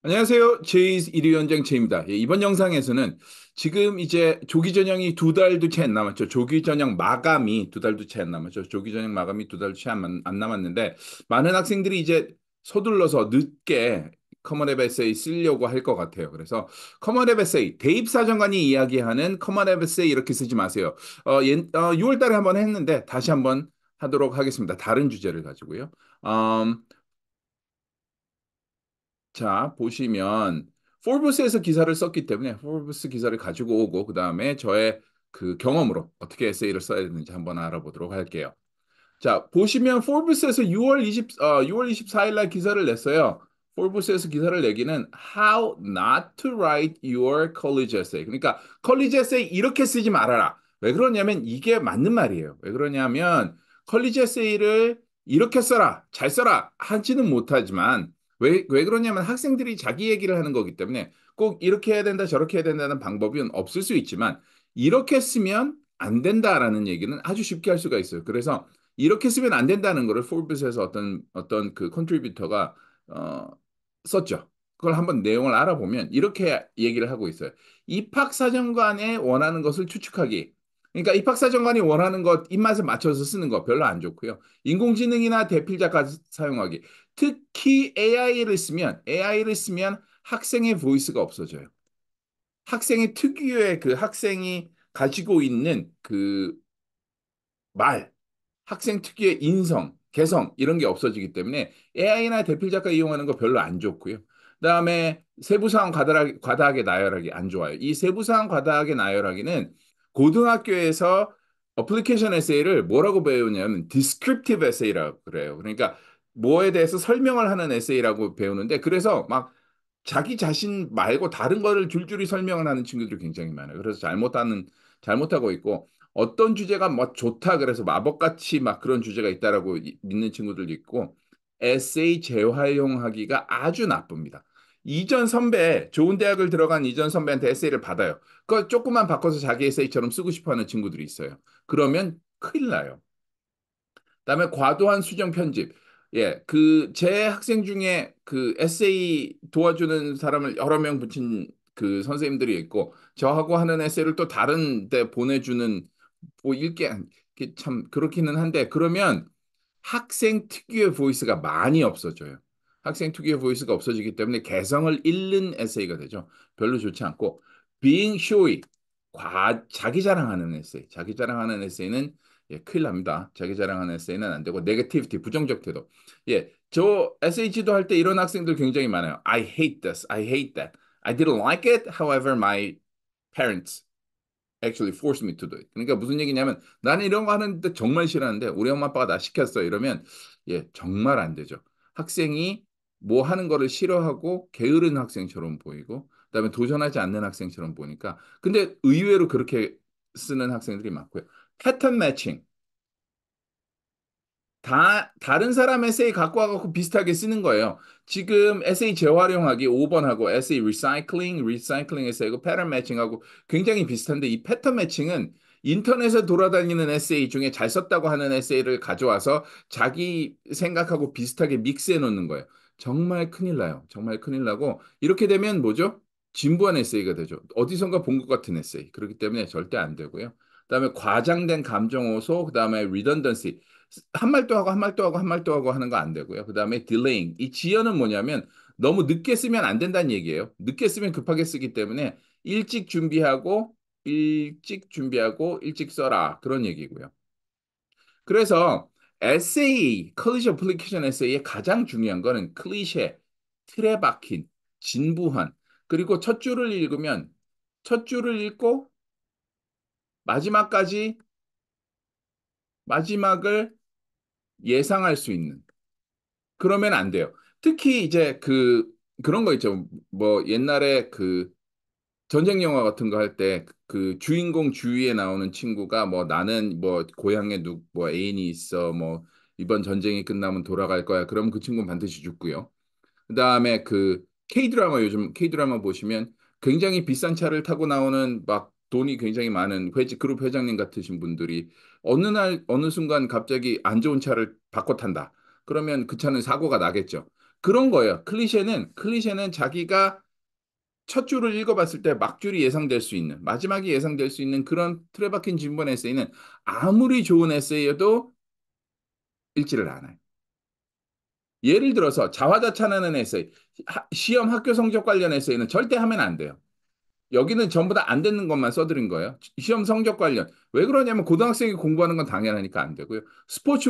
안녕하세요. 제이스 일위원장 제입니다. 예, 이번 영상에서는 지금 이제 조기 전형이 두 달도 채 안 남았죠. 조기 전형 마감이 두 달도 채 안 남았죠. 조기 전형 마감이 두 달도 채 안 남았는데 많은 학생들이 이제 서둘러서 늦게 커먼 앱 에세이 쓰려고 할 것 같아요. 그래서 커먼 앱 에세이 대입사정관이 이야기하는 커먼 앱 에세이 이렇게 쓰지 마세요. 6월 달에 한번 했는데 다시 한번 하도록 하겠습니다. 다른 주제를 가지고요. 음, 자, 보시면 포브스에서 기사를 썼기 때문에 포브스 기사를 가지고 오고 그다음에 저의 그 경험으로 어떻게 에세이를 써야 되는지 한번 알아보도록 할게요. 자, 보시면 포브스에서 6월 24일 날 기사를 냈어요. 포브스에서 기사를 내기는 How not to write your college essay. 그러니까 college essay 이렇게 쓰지 말아라. 왜 그러냐면 이게 맞는 말이에요. 왜 그러냐면 college essay를 이렇게 써라, 잘 써라 하지는 못하지만 왜 그러냐면 학생들이 자기 얘기를 하는 거기 때문에 꼭 이렇게 해야 된다, 저렇게 해야 된다는 방법은 없을 수 있지만 이렇게 쓰면 안 된다라는 얘기는 아주 쉽게 할 수가 있어요. 그래서 이렇게 쓰면 안 된다는 거를 포브스에서 어떤 그 컨트리뷰터가 어, 썼죠. 그걸 한번 내용을 알아보면 이렇게 얘기를 하고 있어요. 입학사정관에 원하는 것을 추측하기. 그러니까 입학사정관이 원하는 것 입맛에 맞춰서 쓰는 거 별로 안 좋고요. 인공지능이나 대필자가 사용하기. 특히 AI를 쓰면 학생의 보이스가 없어져요. 학생의 특유의 그 학생이 가지고 있는 그 말, 학생 특유의 인성, 개성 이런 게 없어지기 때문에 AI나 대필 작가 이용하는 거 별로 안 좋고요. 그다음에 세부사항 과다하게 나열하기 안 좋아요. 이 세부사항 과다하게 나열하기는 고등학교에서 어플리케이션 에세이를 뭐라고 배우냐면 descriptive essay라고 그래요. 그러니까 뭐에 대해서 설명을 하는 에세이라고 배우는데 그래서 막 자기 자신 말고 다른 거를 줄줄이 설명을 하는 친구들이 굉장히 많아요. 그래서 잘못하고 있고 어떤 주제가 뭐 좋다 그래서 마법같이 막 그런 주제가 있다라고 믿는 친구들도 있고 에세이 재활용하기가 아주 나쁩니다. 이전 선배, 좋은 대학을 들어간 이전 선배한테 에세이를 받아요. 그거 조금만 바꿔서 자기 에세이처럼 쓰고 싶어 하는 친구들이 있어요. 그러면 큰일 나요. 그다음에 과도한 수정 편집. 예, 그 제 학생 중에 그 에세이 도와주는 사람을 여러 명 붙인 그 선생님들이 있고 저하고 하는 에세이를 또 다른 데 보내주는 뭐 이게 참 그렇기는 한데 그러면 학생 특유의 보이스가 많이 없어져요. 학생 특유의 보이스가 없어지기 때문에 개성을 잃는 에세이가 되죠. 별로 좋지 않고 being showy 자기 자랑하는 에세이. 자기 자랑하는 에세이는 예, 큰일 납니다. 자기 자랑하는 에세이는 안 되고 네거티비티 부정적 태도. 예, 저 SH도 할 때 이런 학생들 굉장히 많아요. I hate this. I hate that. I didn't like it. However, my parents actually forced me to do it. 그러니까 무슨 얘기냐면 나는 이런 거 하는데 정말 싫어하는데 우리 엄마 아빠가 나 시켰어. 이러면 예, 정말 안 되죠. 학생이 뭐 하는 거를 싫어하고 게으른 학생처럼 보이고 그다음에 도전하지 않는 학생처럼 보니까 근데 의외로 그렇게 쓰는 학생들이 많고요. 패턴 매칭. 다른 사람 에세이 갖고 와갖고 비슷하게 쓰는 거예요. 지금 에세이 재활용하기 5번하고 에세이 리사이클링 에세이고 패턴 매칭하고 굉장히 비슷한데 이 패턴 매칭은 인터넷에 돌아다니는 에세이 중에 잘 썼다고 하는 에세이를 가져와서 자기 생각하고 비슷하게 믹스해 놓는 거예요. 정말 큰일 나요. 정말 큰일 나고 이렇게 되면 뭐죠? 진부한 에세이가 되죠. 어디선가 본 것 같은 에세이. 그렇기 때문에 절대 안 되고요. 그다음에 과장된 감정 요소, 그다음에 리던던시. 한 말 또 하고 한 말 또 하고 한 말 또 하고 하는 거 안 되고요. 그다음에 delaying. 이 지연은 뭐냐면 너무 늦게 쓰면 안 된다는 얘기예요. 늦게 쓰면 급하게 쓰기 때문에 일찍 준비하고 일찍 써라. 그런 얘기고요. 그래서 에세이, 컬리지 어플리케이션 에세이의 가장 중요한 거는 클리셰, 틀에 박힌, 진부한, 그리고 첫 줄을 읽고 마지막까지 마지막을 예상할 수 있는 그러면 안 돼요. 특히 이제 그런 거 있죠. 뭐 옛날에 그 전쟁 영화 같은 거 할 때 그 주인공 주위에 나오는 친구가 뭐 나는 뭐 고향에 뭐 애인이 있어 뭐 이번 전쟁이 끝나면 돌아갈 거야. 그럼 그 친구는 반드시 죽고요. 그다음에 그 K-드라마 요즘 K-드라마 보시면 굉장히 비싼 차를 타고 나오는 막 돈이 굉장히 많은 그룹 회장님 같으신 분들이 어느 날 어느 순간 갑자기 안 좋은 차를 바꿔 탄다. 그러면 그 차는 사고가 나겠죠. 그런 거예요. 클리셰는 자기가 첫 줄을 읽어봤을 때 막줄이 예상될 수 있는, 마지막이 예상될 수 있는 그런 틀에 박힌 진본 에세이는 아무리 좋은 에세이여도 읽지를 않아요. 예를 들어서 자화자찬하는 에세이, 시험 학교 성적 관련 에세이는 절대 하면 안 돼요. 여기는 전부 다 안 되는 것만 써드린 거예요. 시험 성적 관련. 왜 그러냐면 고등학생이 공부하는 건 당연하니까 안 되고요. 스포츠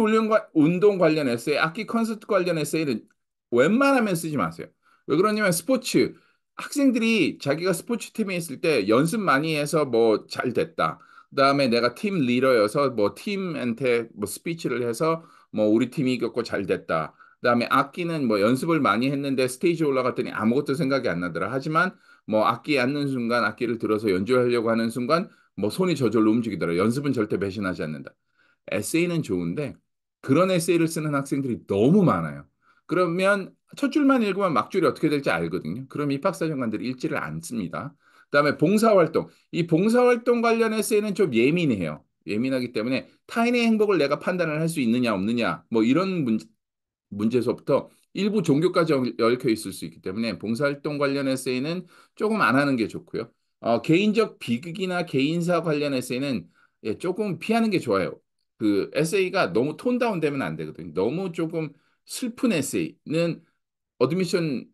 운동 관련 에세이, 악기 콘서트 관련 에세이는 웬만하면 쓰지 마세요. 왜 그러냐면 스포츠, 학생들이 자기가 스포츠 팀에 있을 때 연습 많이 해서 뭐 잘 됐다. 그다음에 내가 팀 리더여서 뭐 팀한테 뭐 스피치를 해서 뭐 우리 팀이 이겼고 잘 됐다. 그다음에 악기는 뭐 연습을 많이 했는데 스테이지 올라갔더니 아무것도 생각이 안 나더라. 하지만 뭐 악기 앉는 순간 악기를 들어서 연주하려고 하는 순간 뭐 손이 저절로 움직이더라. 연습은 절대 배신하지 않는다. 에세이는 좋은데 그런 에세이를 쓰는 학생들이 너무 많아요. 그러면 첫 줄만 읽으면 막줄이 어떻게 될지 알거든요. 그럼 입학사정관들이 읽지를 않습니다. 그다음에 봉사활동. 이 봉사활동 관련 에세이는 좀 예민해요. 예민하기 때문에 타인의 행복을 내가 판단을 할 수 있느냐 없느냐 뭐 이런 문제서부터 일부 종교까지 얽혀 있을 수 있기 때문에 봉사활동 관련 에세이는 조금 안 하는 게 좋고요. 개인적 비극이나 개인사 관련 에세이는 예, 조금 피하는 게 좋아요. 그 에세이가 너무 톤 다운 되면 안 되거든요. 너무 조금 슬픈 에세이는 어드미션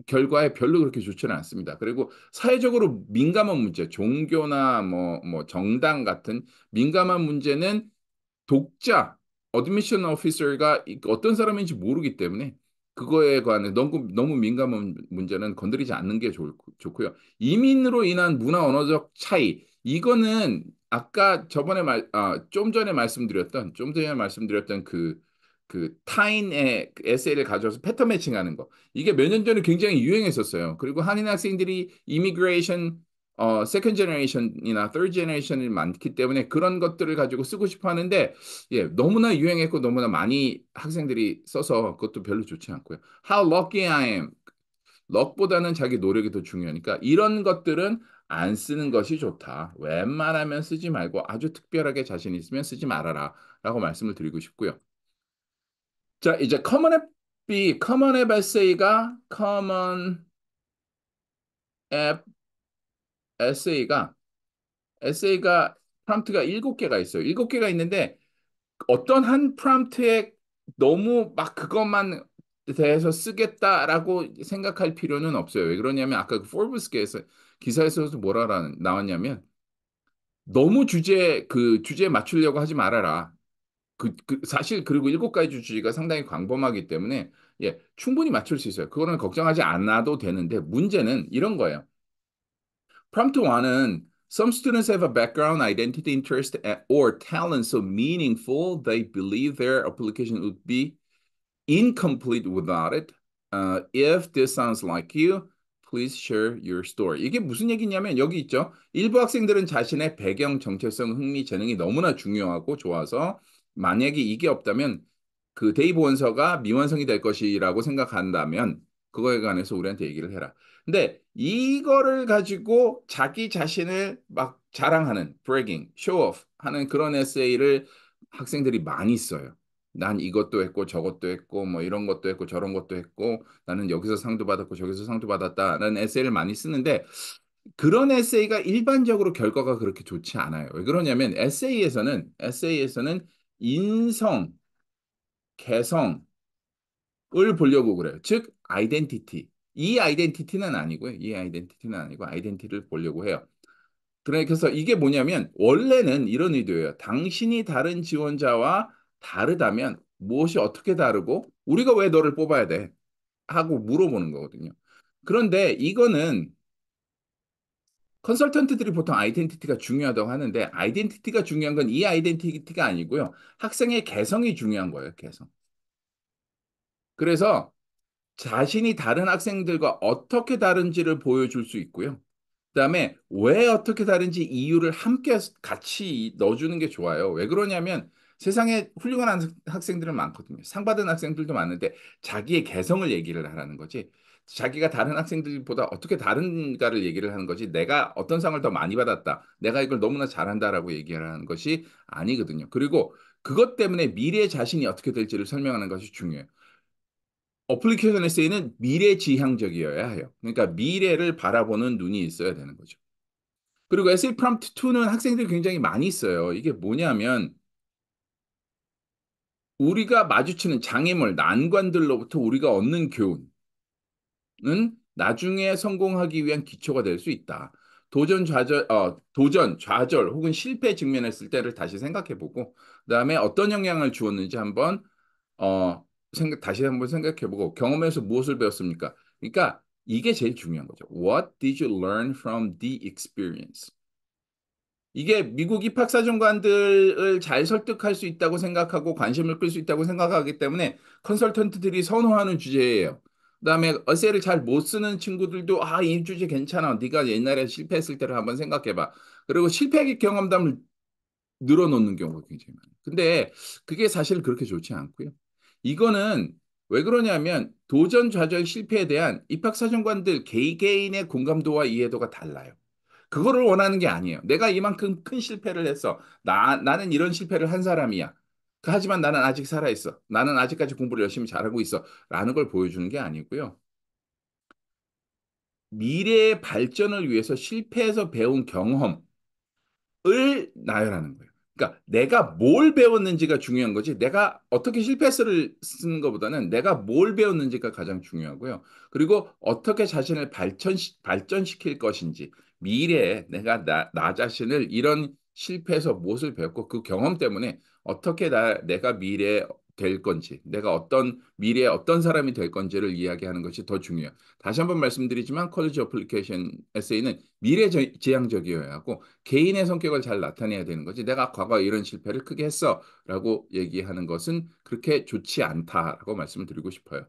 결과에 별로 그렇게 좋지는 않습니다. 그리고 사회적으로 민감한 문제, 종교나 뭐 정당 같은 민감한 문제는 독자, 어드미션 오피서가 어떤 사람인지 모르기 때문에 그거에 관해 너무 민감한 문제는 건드리지 않는 게 좋고요. 이민으로 인한 문화 언어적 차이, 이거는 아까 좀 전에 말씀드렸던 그 타인의 그 에세이를 가져와서 패턴 매칭하는 거. 이게 몇 년 전에 굉장히 유행했었어요. 그리고 한인 학생들이 이미그레이션 세컨 제너레이션이나 third 제너레이션이 많기 때문에 그런 것들을 가지고 쓰고 싶어 하는데 예, 너무나 유행했고 너무나 많이 학생들이 써서 그것도 별로 좋지 않고요. How lucky I am. 럭보다는 자기 노력이 더 중요하니까 이런 것들은 안 쓰는 것이 좋다. 웬만하면 쓰지 말고 아주 특별하게 자신 있으면 쓰지 말아라. 라고 말씀을 드리고 싶고요. 자, 이제 커먼 앱 에세이가 커먼 앱 에세이가 에세이가 프롬프트가 7개가 있어요. 7개가 있는데 어떤 한 프롬프트에 너무 막 그것만 대해서 쓰겠다라고 생각할 필요는 없어요. 왜 그러냐면 아까 그 포브스에서 기사에서도 나왔냐면 너무 주제에 맞추려고 하지 말아라. 사실 그리고 7가지 주제가 상당히 광범하기 때문에 예, 충분히 맞출 수 있어요. 그거는 걱정하지 않아도 되는데 문제는 이런 거예요. Prompt 1은 Some students have a background, identity, interest, or talent so meaningful they believe their application would be incomplete without it. If this sounds like you, please share your story. 이게 무슨 얘기냐면 여기 있죠. 일부 학생들은 자신의 배경, 정체성, 흥미, 재능이 너무나 중요하고 좋아서 만약에 이게 없다면 그 데이브 원서가 미완성이 될 것이라고 생각한다면 그거에 관해서 우리한테 얘기를 해라. 근데 이거를 가지고 자기 자신을 막 자랑하는 bragging, show off 하는 그런 에세이를 학생들이 많이 써요. 난 이것도 했고 저것도 했고 뭐 이런 것도 했고 저런 것도 했고 나는 여기서 상도 받았고 저기서 상도 받았다라는 에세이를 많이 쓰는데 그런 에세이가 일반적으로 결과가 그렇게 좋지 않아요. 왜 그러냐면 에세이에서는 인성, 개성을 보려고 그래요. 즉 이 아이덴티티는 아니고 아이덴티티를 보려고 해요. 그래서 이게 뭐냐면 원래는 이런 의도예요. 당신이 다른 지원자와 다르다면 무엇이 어떻게 다르고 우리가 왜 너를 뽑아야 돼? 하고 물어보는 거거든요. 그런데 이거는 컨설턴트들이 보통 아이덴티티가 중요하다고 하는데 아이덴티티가 중요한 건 이 아이덴티티가 아니고요. 학생의 개성이 중요한 거예요, 개성. 그래서 자신이 다른 학생들과 어떻게 다른지를 보여줄 수 있고요. 그다음에 왜 어떻게 다른지 이유를 함께 같이 넣어주는 게 좋아요. 왜 그러냐면 세상에 훌륭한 학생들은 많거든요. 상 받은 학생들도 많은데 자기의 개성을 얘기를 하라는 거지. 자기가 다른 학생들보다 어떻게 다른가를 얘기를 하는 거지. 내가 어떤 상을 더 많이 받았다. 내가 이걸 너무나 잘한다라고 얘기하는 것이 아니거든요. 그리고 그것 때문에 미래의 자신이 어떻게 될지를 설명하는 것이 중요해요. 어플리케이션 에세이는 미래지향적이어야 해요. 그러니까 미래를 바라보는 눈이 있어야 되는 거죠. 그리고 에세이 프롬프트 2는 학생들이 굉장히 많이 써요. 이게 뭐냐면 우리가 마주치는 장애물, 난관들로부터 우리가 얻는 교훈, 은 나중에 성공하기 위한 기초가 될 수 있다. 도전, 좌절 혹은 실패 직면했을 때를 다시 생각해보고, 그다음에 어떤 영향을 주었는지 한번 다시 한번 생각해보고 경험에서 무엇을 배웠습니까? 그러니까 이게 제일 중요한 거죠. What did you learn from the experience? 이게 미국 입학사정관들을 잘 설득할 수 있다고 생각하고 관심을 끌 수 있다고 생각하기 때문에 컨설턴트들이 선호하는 주제예요. 그다음에 어세이를 잘 못 쓰는 친구들도 아, 이 주제 괜찮아. 네가 옛날에 실패했을 때를 한번 생각해봐. 그리고 실패 경험담을 늘어놓는 경우가 굉장히 많아요. 근데 그게 사실 그렇게 좋지 않고요. 이거는 왜 그러냐면 도전, 좌절, 실패에 대한 입학사정관들 개개인의 공감도와 이해도가 달라요. 그거를 원하는 게 아니에요. 내가 이만큼 큰 실패를 했어. 나는 이런 실패를 한 사람이야. 하지만 나는 아직 살아있어. 나는 아직까지 공부를 열심히 잘하고 있어. 라는 걸 보여주는 게 아니고요. 미래의 발전을 위해서 실패해서 배운 경험, 을 나열하는 거예요. 그러니까 내가 뭘 배웠는지가 중요한 거지. 내가 어떻게 실패서를 쓰는 것보다는 내가 뭘 배웠는지가 가장 중요하고요. 그리고 어떻게 자신을 발전시킬 것인지 미래에 내가 나 자신을 이런 실패에서 무엇을 배웠고 그 경험 때문에 어떻게 내가 미래에 될 건지, 내가 어떤 미래에 어떤 사람이 될 건지를 이야기하는 것이 더 중요해요. 다시 한번 말씀드리지만 컬리지 어플리케이션 에세이는 미래지향적이어야 하고 개인의 성격을 잘 나타내야 되는 거지. 내가 과거에 이런 실패를 크게 했어라고 얘기하는 것은 그렇게 좋지 않다라고 말씀을 드리고 싶어요.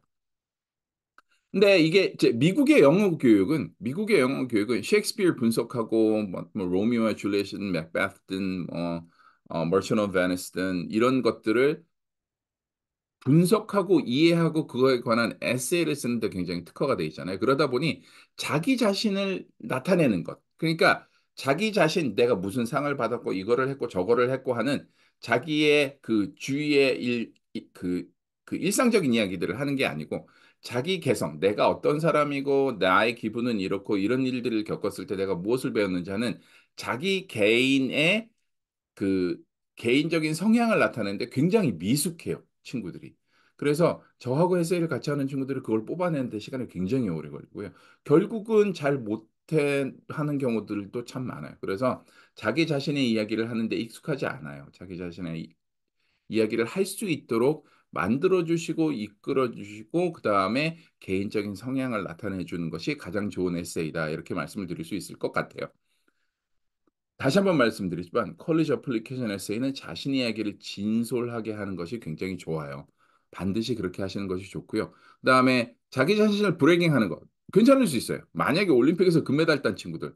근데 이게 이제 미국의 영어 교육은 셰익스피어 분석하고 뭐 로미오와 줄리엣이든 맥베스든 머처ન્ટ 오브 베니스든 이런 것들을 분석하고 이해하고 그거에 관한 에세이를 쓰는데 굉장히 특화가 돼 있잖아요. 그러다 보니 자기 자신을 나타내는 것. 그러니까 자기 자신 내가 무슨 상을 받았고 이거를 했고 저거를 했고 하는 자기의 그 주위의 그 일상적인 이야기들을 하는 게 아니고 자기 개성, 내가 어떤 사람이고 나의 기분은 이렇고 이런 일들을 겪었을 때 내가 무엇을 배웠는지 하는 자기 개인의 그 개인적인 성향을 나타내는데 굉장히 미숙해요, 친구들이. 그래서 저하고 에세이를 같이 하는 친구들이 그걸 뽑아내는데 시간이 굉장히 오래 걸리고요. 결국은 잘 못해 하는 경우들도 참 많아요. 그래서 자기 자신의 이야기를 하는데 익숙하지 않아요. 자기 자신의 이야기를 할 수 있도록 만들어 주시고 이끌어 주시고 그다음에 개인적인 성향을 나타내 주는 것이 가장 좋은 에세이다. 이렇게 말씀을 드릴 수 있을 것 같아요. 다시 한번 말씀드리지만 컬리지 어플리케이션 에세이는 자신의 이야기를 진솔하게 하는 것이 굉장히 좋아요. 반드시 그렇게 하시는 것이 좋고요. 그다음에 자기 자신을 브래깅하는 것 괜찮을 수 있어요. 만약에 올림픽에서 금메달 딴 친구들,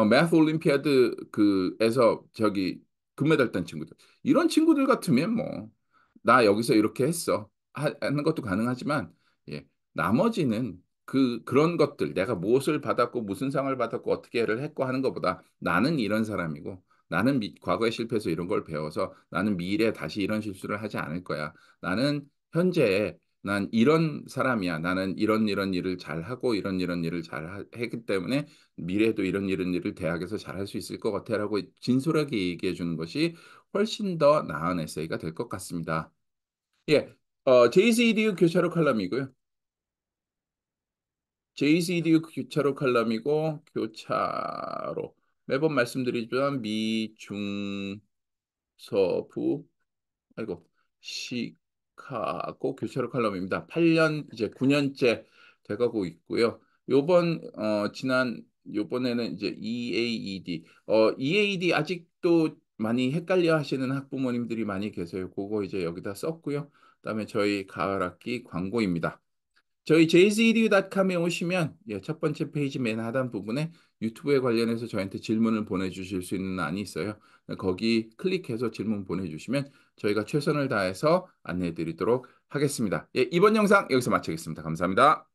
매th 올림피아드 그에서 저기 금메달 딴 친구들 이런 친구들 같으면 뭐 나 여기서 이렇게 했어 하는 것도 가능하지만 예, 나머지는 그런 것들 내가 무엇을 받았고 무슨 상을 받았고 어떻게를 했고 하는 것보다 나는 이런 사람이고 나는 과거에 실패해서 이런 걸 배워서 나는 미래에 다시 이런 실수를 하지 않을 거야. 나는 현재에 난 이런 사람이야. 나는 이런 일을 잘 하고 이런 일을 잘 했기 때문에 미래에도 이런 일을 대학에서 잘 할 수 있을 것 같아라고 진솔하게 얘기해 주는 것이 훨씬 더 나은 에세이가 될 것 같습니다. 예, JCEDU 교차로 칼럼이고요. JCDU 교차로 칼럼이고 교차로 매번 말씀드리지만 미, 중, 서, 부 아이고 시카고 교차로 칼럼입니다. 8년 이제 9년째 돼가고 있고요. 요번에는 이제 EAED 아직도 많이 헷갈려 하시는 학부모님들이 많이 계세요. 그거 이제 여기다 썼고요. 그다음에 저희 가을 학기 광고입니다. 저희 jzedu.com에 오시면 예, 첫 번째 페이지 맨 하단 부분에 유튜브에 관련해서 저희한테 질문을 보내주실 수 있는 란이 있어요. 거기 클릭해서 질문 보내주시면 저희가 최선을 다해서 안내해 드리도록 하겠습니다. 예, 이번 영상 여기서 마치겠습니다. 감사합니다.